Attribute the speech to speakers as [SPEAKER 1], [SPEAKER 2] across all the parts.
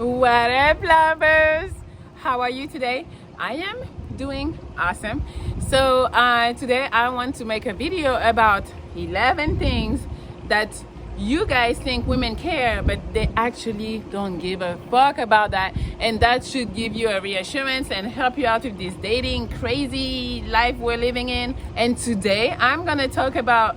[SPEAKER 1] What up, lovers? How are you today? I am doing awesome. So today I want to make a video about 11 things that you guys think women care, but they actually don't give a fuck about that, and that should give you a reassurance and help you out with this dating crazy life we're living in. And today I'm gonna talk about,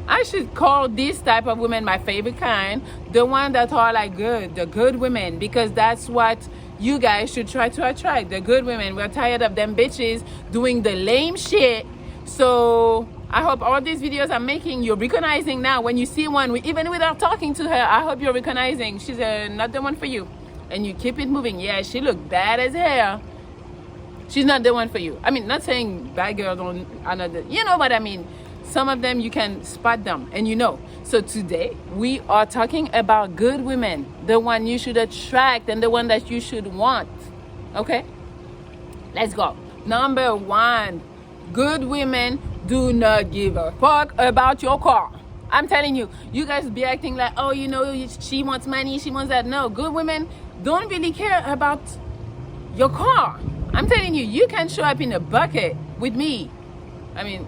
[SPEAKER 1] I should call this type of women my favorite kind, the one that are like good, the good women, because that's what you guys should try to attract, the good women. We're tired of them bitches doing the lame shit. So I hope all these videos I'm making, you're recognizing now when you see one, even without talking to her, I hope you're recognizing she's not the one for you. And you keep it moving. Yeah, she look bad as hell. She's not the one for you. I mean, not saying bad girls don't, another, you know what I mean. Some of them you can spot them and you know. So today we are talking about good women, the one you should attract and the one that you should want. Okay, let's go. Number one, good women do not give a fuck about your car. I'm telling you, you guys be acting like, oh, you know, she wants money, she wants that. No, good women don't really care about your car. I'm telling you, you can show up in a bucket with me. I mean,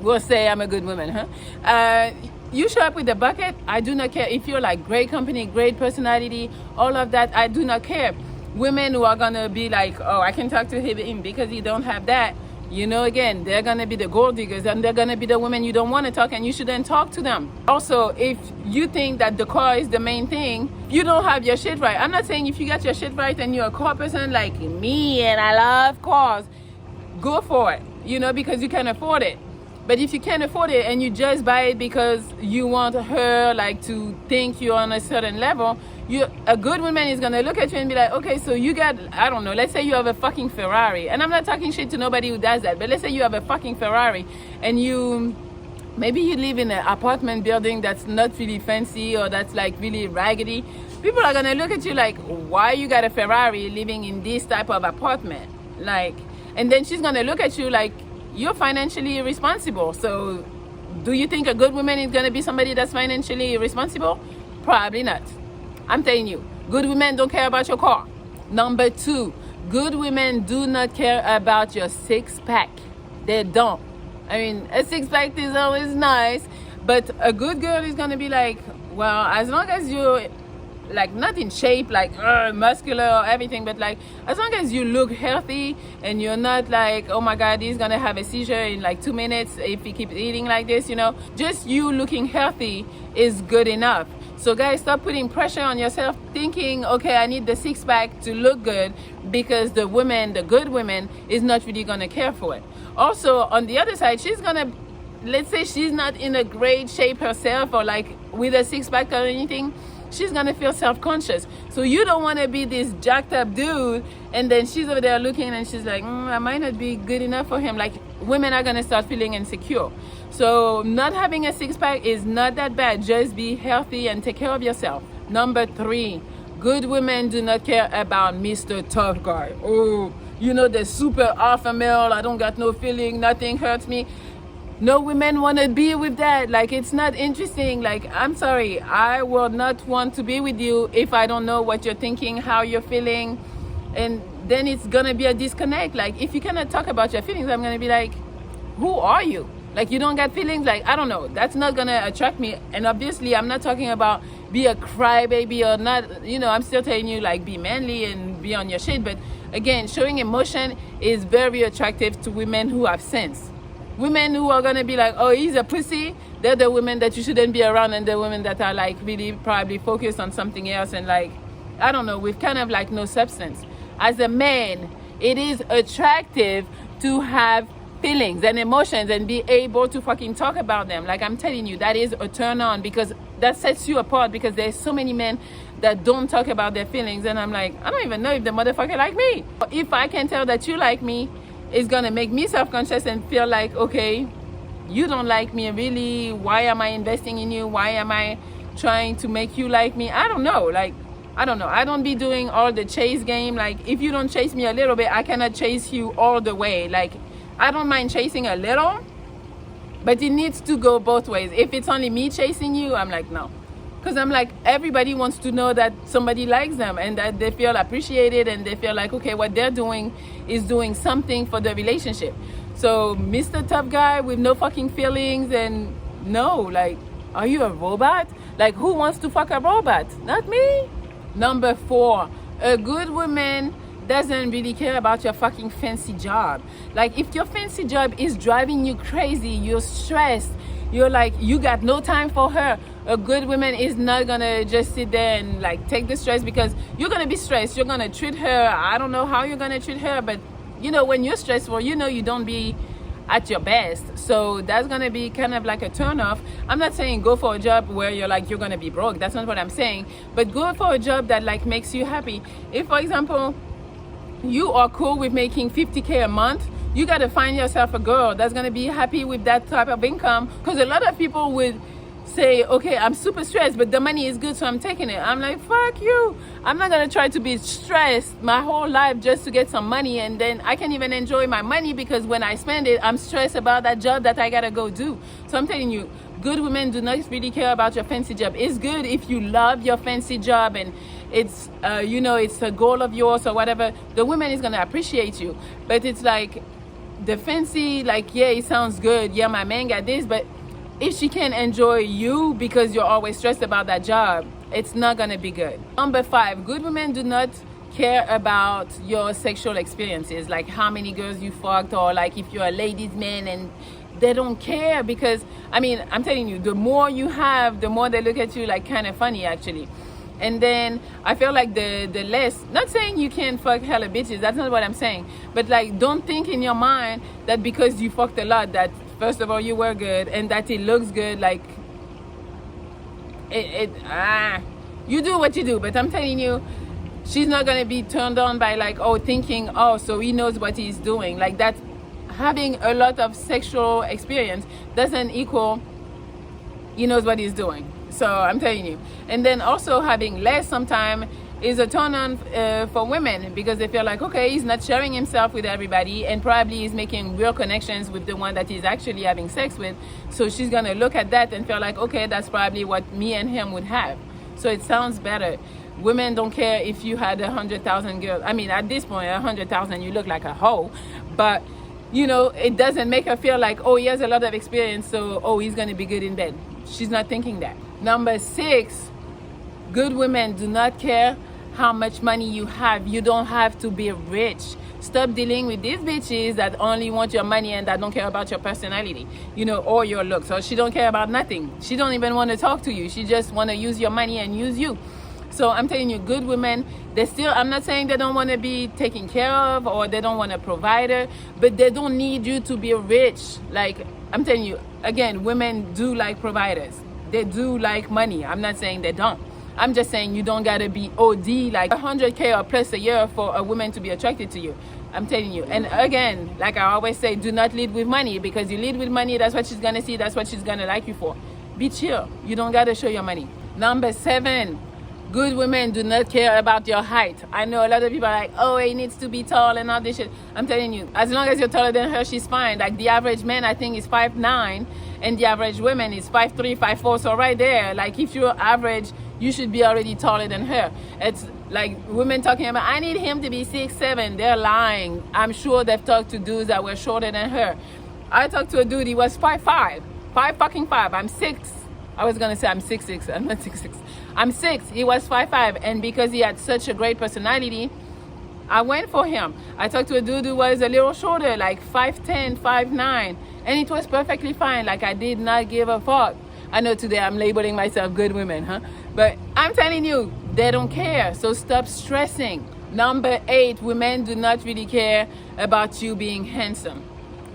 [SPEAKER 1] we'll say I'm a good woman, huh? You show up with the bucket, I do not care if you're like great company, great personality, all of that, I do not care. Women who are gonna be like, oh, I can talk to him because he don't have that, you know, again, they're gonna be the gold diggers, and they're gonna be the women you don't want to talk, and you shouldn't talk to them. Also, if you think that the car is the main thing, you don't have your shit right. I'm not saying if you got your shit right and you're a car person like me and I love cars, go for it, you know, because you can afford it. But if you can't afford it and you just buy it because you want her like to think you're on a certain level, a good woman is gonna look at you and be like, okay, so you got, I don't know, let's say you have a fucking Ferrari, and I'm not talking shit to nobody who does that, but let's say you have a fucking Ferrari and maybe you live in an apartment building that's not really fancy or that's like really raggedy. People are gonna look at you like, why you got a Ferrari living in this type of apartment? Like, and then she's gonna look at you like, you're financially irresponsible. So do you think a good woman is going to be somebody that's financially irresponsible? Probably not. I'm telling you, good women don't care about your car. Number two, good women do not care about your six-pack. They don't. I mean, a six-pack is always nice, but a good girl is going to be like, well, as long as you're like not in shape, like muscular or everything, but like as long as you look healthy and you're not like, oh my god, he's gonna have a seizure in like 2 minutes if he keeps eating like this, you know, just you looking healthy is good enough. So guys, stop putting pressure on yourself thinking, okay, I need the six-pack to look good, because the women, the good women, is not really gonna care for it. Also, on the other side, she's gonna, let's say she's not in a great shape herself or like with a six-pack or anything, she's gonna feel self-conscious. So you don't want to be this jacked up dude and then she's over there looking and she's like, I might not be good enough for him. Like, women are gonna start feeling insecure. So not having a six-pack is not that bad. Just be healthy and take care of yourself. Number three, good women do not care about Mr. Tough Guy. Oh, you know, the super alpha male, I don't got no feeling, nothing hurts me. No women want to be with that. Like, it's not interesting. Like, I'm sorry, I will not want to be with you if I don't know what you're thinking, how you're feeling, and then it's gonna be a disconnect. Like, if you cannot talk about your feelings, I'm gonna be like, who are you? Like, you don't got feelings? Like, I don't know, that's not gonna attract me. And obviously I'm not talking about be a crybaby or not, you know, I'm still telling you like be manly and be on your shit. But again, showing emotion is very attractive to women who have sense. Women who are gonna be like, oh, he's a pussy, they're the women that you shouldn't be around, and the women that are like really probably focused on something else and like, I don't know, with kind of like no substance. As a man, it is attractive to have feelings and emotions and be able to fucking talk about them. Like, I'm telling you, that is a turn on, because that sets you apart, because there's so many men that don't talk about their feelings, and I'm like, I don't even know if the motherfucker like me. If I can tell that you like me, it's gonna make me self-conscious and feel like, okay, you don't like me, really, why am I investing in you? Why am I trying to make you like me? I don't know. Like, I don't know. I don't be doing all the chase game. Like, if you don't chase me a little bit, I cannot chase you all the way. Like, I don't mind chasing a little, but it needs to go both ways. If it's only me chasing you, I'm like, no. Because I'm like, everybody wants to know that somebody likes them and that they feel appreciated and they feel like, okay, what they're doing is doing something for the relationship. So Mr. Tough Guy with no fucking feelings, and no, like, are you a robot? Like, who wants to fuck a robot? Not me. Number 4, a good woman doesn't really care about your fucking fancy job. Like, if your fancy job is driving you crazy, you're stressed, you're like, you got no time for her, a good woman is not gonna just sit there and like take the stress, because you're gonna be stressed. You're gonna treat her, I don't know how you're gonna treat her, but you know, when you're stressful, you know, you don't be at your best. So that's gonna be kind of like a turn off. I'm not saying go for a job where you're like, you're gonna be broke. That's not what I'm saying. But go for a job that like makes you happy. If, for example, you are cool with making 50K a month, you got to find yourself a girl that's going to be happy with that type of income. Because a lot of people would say, okay, I'm super stressed, but the money is good, so I'm taking it. I'm like, fuck you. I'm not going to try to be stressed my whole life just to get some money, and then I can't even enjoy my money because when I spend it, I'm stressed about that job that I got to go do. So I'm telling you, good women do not really care about your fancy job. It's good if you love your fancy job and it's, you know, it's a goal of yours or whatever. The woman is going to appreciate you. But it's like the fancy, like, yeah, it sounds good. Yeah, my man got this. But if she can't enjoy you because you're always stressed about that job, it's not going to be good. Number 5, good women do not care about your sexual experiences, like how many girls you fucked, or like if you're a ladies man, and they don't care. Because I mean, I'm telling you, the more you have, the more they look at you like kind of funny actually. And then I feel like the less, not saying you can't fuck hella bitches, that's not what I'm saying, but like, don't think in your mind that because you fucked a lot that first of all you were good and that it looks good. Like you do what you do, but I'm telling you, she's not gonna be turned on by like, oh, thinking, oh, so he knows what he's doing. Like that, having a lot of sexual experience doesn't equal he knows what he's doing. So I'm telling you. And then also having less sometimes is a turn on for women, because they feel like, okay, he's not sharing himself with everybody, and probably he's making real connections with the one that he's actually having sex with. So she's gonna look at that and feel like, okay, that's probably what me and him would have. So it sounds better. Women don't care if you had 100,000 girls. I mean, at this point, 100,000, you look like a hoe. But you know, it doesn't make her feel like, oh, he has a lot of experience, so oh, he's gonna be good in bed. She's not thinking that. Number 6, good women do not care how much money you have. You don't have to be rich. Stop dealing with these bitches that only want your money and that don't care about your personality, you know, or your looks. Or she don't care about nothing. She don't even want to talk to you. She just want to use your money and use you. So I'm telling you, good women, they still, I'm not saying they don't want to be taken care of or they don't want a provider, but they don't need you to be rich. Like, I'm telling you, again, women do like providers. They do like money. I'm not saying they don't. I'm just saying you don't gotta be OD like 100K or plus a year for a woman to be attracted to you. I'm telling you. And again, like I always say, do not lead with money, because you lead with money, that's what she's gonna see, that's what she's gonna like you for. Be chill. You don't gotta show your money. Number 7, good women do not care about your height. I know a lot of people are like, oh, he needs to be tall and all this shit. I'm telling you, as long as you're taller than her, she's fine. Like the average man, I think, is 5'9", and the average woman is 5'3", 5'4". So right there, like if you're average, you should be already taller than her. It's like women talking about, I need him to be 6'7". They're lying. I'm sure they've talked to dudes that were shorter than her. I talked to a dude, he was 5'5". 5'5". I'm 6. I was gonna say I'm 6'6". I'm not 6'6". I'm 6. He was 5'5", and because he had such a great personality, I went for him. I talked to a dude who was a little shorter, like 5'10", 5'9", and it was perfectly fine. Like I did not give a fuck. I know today I'm labeling myself good women, huh? But I'm telling you, they don't care. So stop stressing. Number 8, women do not really care about you being handsome.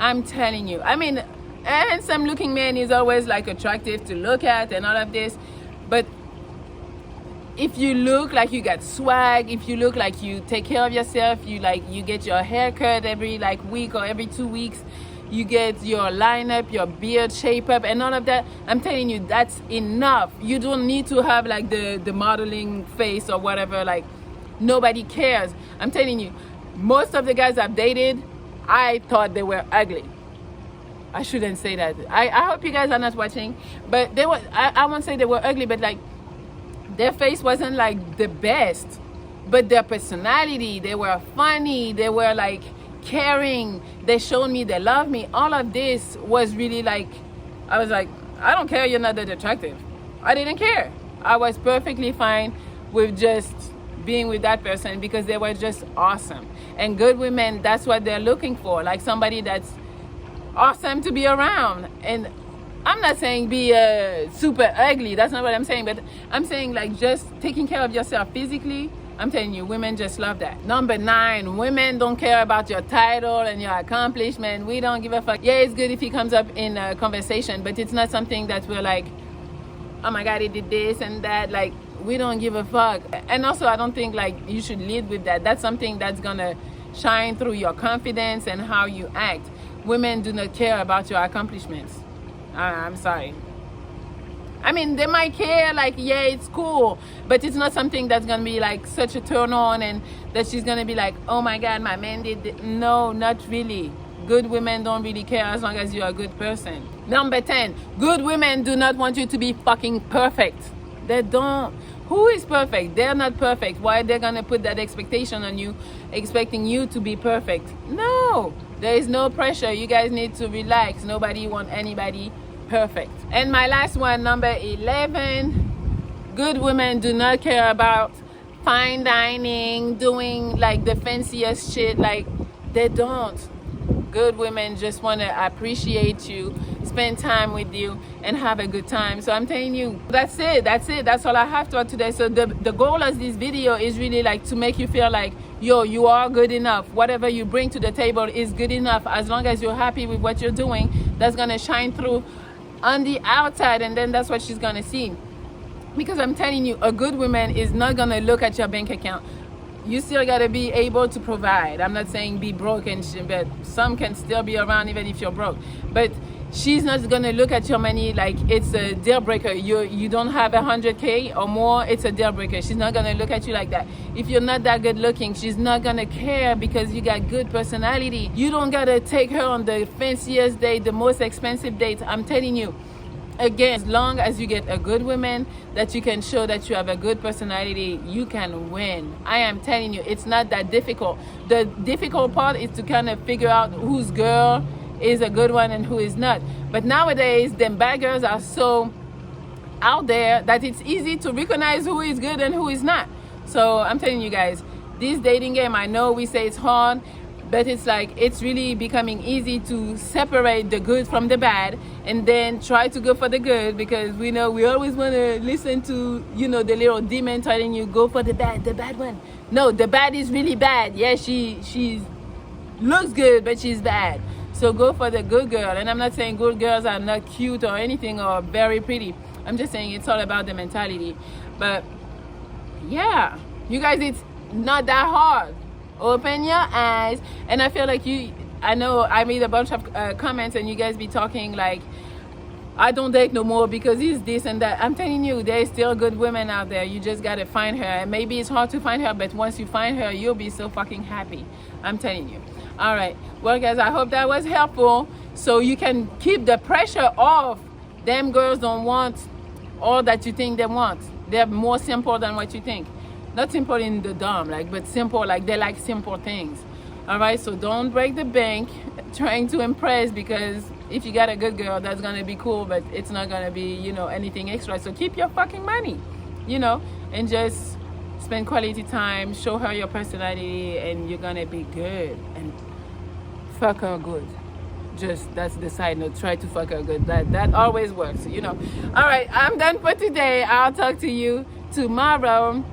[SPEAKER 1] I'm telling you. I mean, a handsome looking man is always like attractive to look at and all of this, but if you look like you got swag, if you look like you take care of yourself, you get your hair cut every like week or every 2 weeks, you get your lineup, your beard shape up and all of that, I'm telling you, that's enough. You don't need to have like the modeling face or whatever. Like nobody cares. I'm telling you, most of the guys I've dated, I thought they were ugly. I shouldn't say that. I hope you guys are not watching, but they were, I won't say they were ugly, but like Their face wasn't like the best, but their personality, they were funny, they were like caring, they showed me they love me. All of this was really like, I was like, I don't care, you're not that attractive. I didn't care. I was perfectly fine with just being with that person because they were just awesome. And good women, that's what they're looking for, like somebody that's awesome to be around. And I'm not saying be super ugly, that's not what I'm saying, but I'm saying like just taking care of yourself physically. I'm telling you, women just love that. Number 9, women don't care about your title and your accomplishment. We don't give a fuck. Yeah, it's good if he comes up in a conversation, but it's not something that we're like, oh my God, he did this and that. Like, we don't give a fuck. And also, I don't think like you should lead with that. That's something that's gonna shine through your confidence and how you act. Women do not care about your accomplishments. I'm sorry. I mean, they might care, like, yeah, it's cool, but it's not something that's gonna be like such a turn on and that she's gonna be like, oh my God, my man did this. No, not really. Good women don't really care as long as you're a good person. Number 10, good women do not want you to be fucking perfect. They don't. Who is perfect? They're not perfect. Why they're gonna put that expectation on you, expecting you to be perfect? No, there is no pressure. You guys need to relax. Nobody want anybody perfect. And my last one, number 11, good women do not care about fine dining, doing like the fanciest shit. Like, they don't. Good women just want to appreciate you, spend time with you, and have a good time. So I'm telling you, that's it. That's all I have to add today. So the goal of this video is really like to make you feel like, yo, you are good enough. Whatever you bring to the table is good enough. As long as you're happy with what you're doing, that's gonna shine through on the outside, and then that's what she's gonna see. Because I'm telling you, a good woman is not gonna look at your bank account. You still gotta be able to provide. I'm not saying be broke and shit, but some can still be around even if you're broke. But she's not gonna look at your money like it's a deal breaker. You don't have 100K or more, it's a deal breaker. She's not gonna look at you like that. If you're not that good looking, she's not gonna care because you got good personality. You don't gotta take her on the fanciest date, the most expensive date. I'm telling you, again, as long as you get a good woman that you can show that you have a good personality, you can win. I am telling you, it's not that difficult. The difficult part is to kind of figure out whose girl is a good one and who is not. But nowadays, them bad girls are so out there that it's easy to recognize who is good and who is not. So I'm telling you guys, this dating game, I know we say it's hard, but it's like, it's really becoming easy to separate the good from the bad and then try to go for the good, because we know we always want to listen to, you know, the little demon telling you go for the bad one. No, the bad is really bad. Yeah, she looks good, but she's bad. So go for the good girl. And I'm not saying good girls are not cute or anything or very pretty. I'm just saying it's all about the mentality. But yeah, you guys, it's not that hard. Open your eyes. And I feel like I know I made a bunch of comments and you guys be talking like, I don't date no more because he's this and that. I'm telling you, there's still good women out there. You just gotta find her. And maybe it's hard to find her, but once you find her, you'll be so fucking happy. I'm telling you. All right, well guys, I hope that was helpful, so you can keep the pressure off. Them girls don't want all that you think they want. They're more simple than what you think. Not simple in the dumb, like, but simple, like they like simple things. All right, so don't break the bank trying to impress, because if you got a good girl, that's gonna be cool, but it's not gonna be, you know, anything extra. So keep your fucking money, you know, and just spend quality time, show her your personality, and you're gonna be good. And fuck her good. Just, that's the side note, try to fuck her good. That always works, you know. All right, I'm done for today. I'll talk to you tomorrow.